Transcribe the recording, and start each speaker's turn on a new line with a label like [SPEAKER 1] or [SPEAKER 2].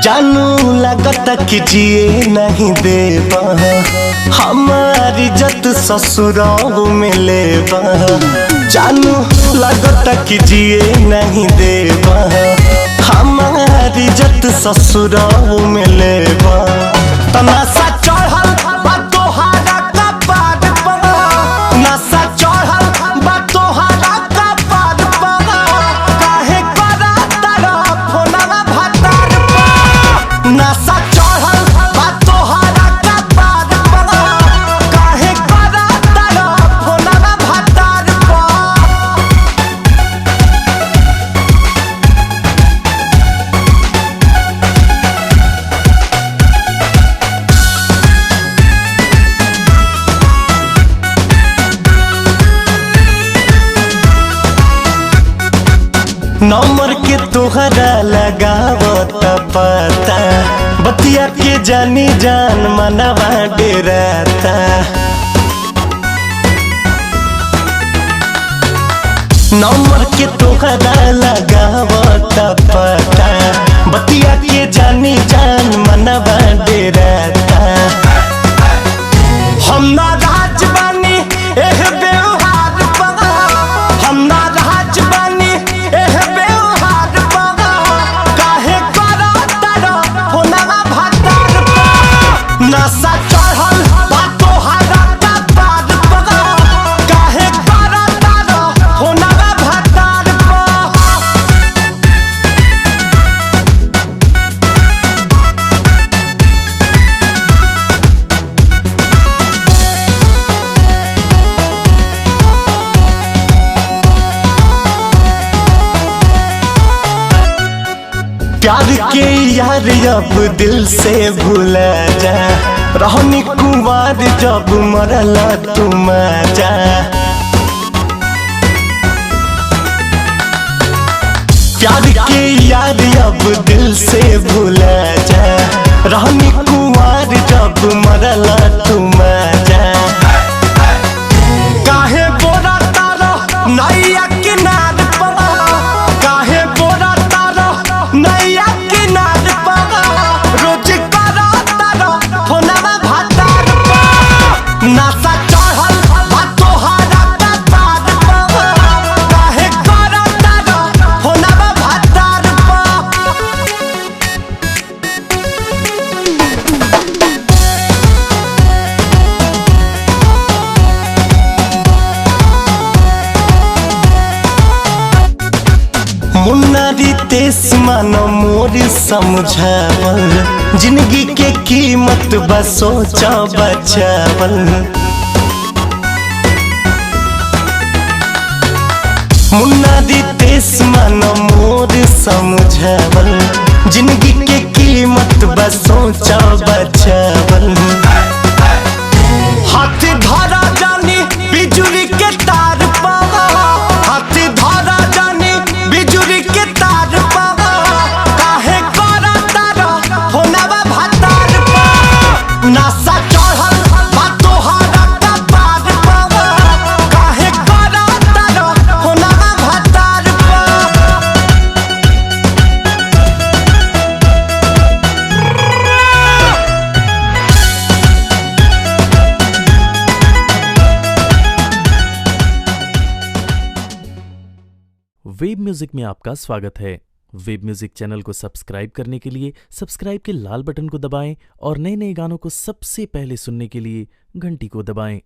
[SPEAKER 1] जानू लगता कि जिए नहीं देबा, हमारी इज्जत ससुराल में लेबा। जानू लगता कि जिए नहीं देबा, हमारी इज्जत ससुराल में लेबा। तमाशा चढ़ल बा तोहारा कपार पर, नशा चढ़ल बा तोहारा कपार पर। काहे करा तारा फोनवा भातार पर, नशा चढ़ल बा तोहारा कपार पर। काहे करा तारा फोनवा भातार पर। नंबर के तोहरा लगावत पता, बतिया के जानी जान मनवा डेराता। नंबर के तोहरा लगावत पता, बतिया के जानी जान मनवा डेराता। हम ना राज बानी एह व्यवहार पर, हम ना राज बानी एह व्यवहार पर। काहे करा तारा फोनवा भातार पर, नशा चढ़ल बा तोहारा कपार पर। काहे करा तारा फोनवा भातार पर। प्यार के यार अब दिल से भूला जा, रहनी कुंवार जब मरला तुम जा। प्यार के यार अब दिल से भूला जा, रहनी कुंवार जब मरला तुम जा। काहे बोरा तारा नैया किनार पर, काहे बोरा तारा नैया किनार पर। रोज करा तारा फोनवा भातार पर, नशा चढ़ल बा तोहारा कपार पर। काहे करा तारा फोनवा भातार पर। मुन्ना रितेश मानो मोर समझावल, जिंदगी के कीमत बस सोचा बचावल। मुन्ना रितेश मानो मोर समझावल, जिंदगी के कीमत बस सोचा बचावल। हाथ धरा जानी बिजुली के तार पर, हाथ धरा जानी बिजुली के तार पर। काहे करा तारा फोनवा भातार पर, नशा चढ़ल बा तोहारा कपार पर। काहे करा तारा फोनवा भातार पर।
[SPEAKER 2] वेब म्यूजिक में आपका स्वागत है। वेब म्यूजिक चैनल को सब्सक्राइब करने के लिए सब्सक्राइब के लाल बटन को दबाएं और नए नए गानों को सबसे पहले सुनने के लिए घंटी को दबाएं।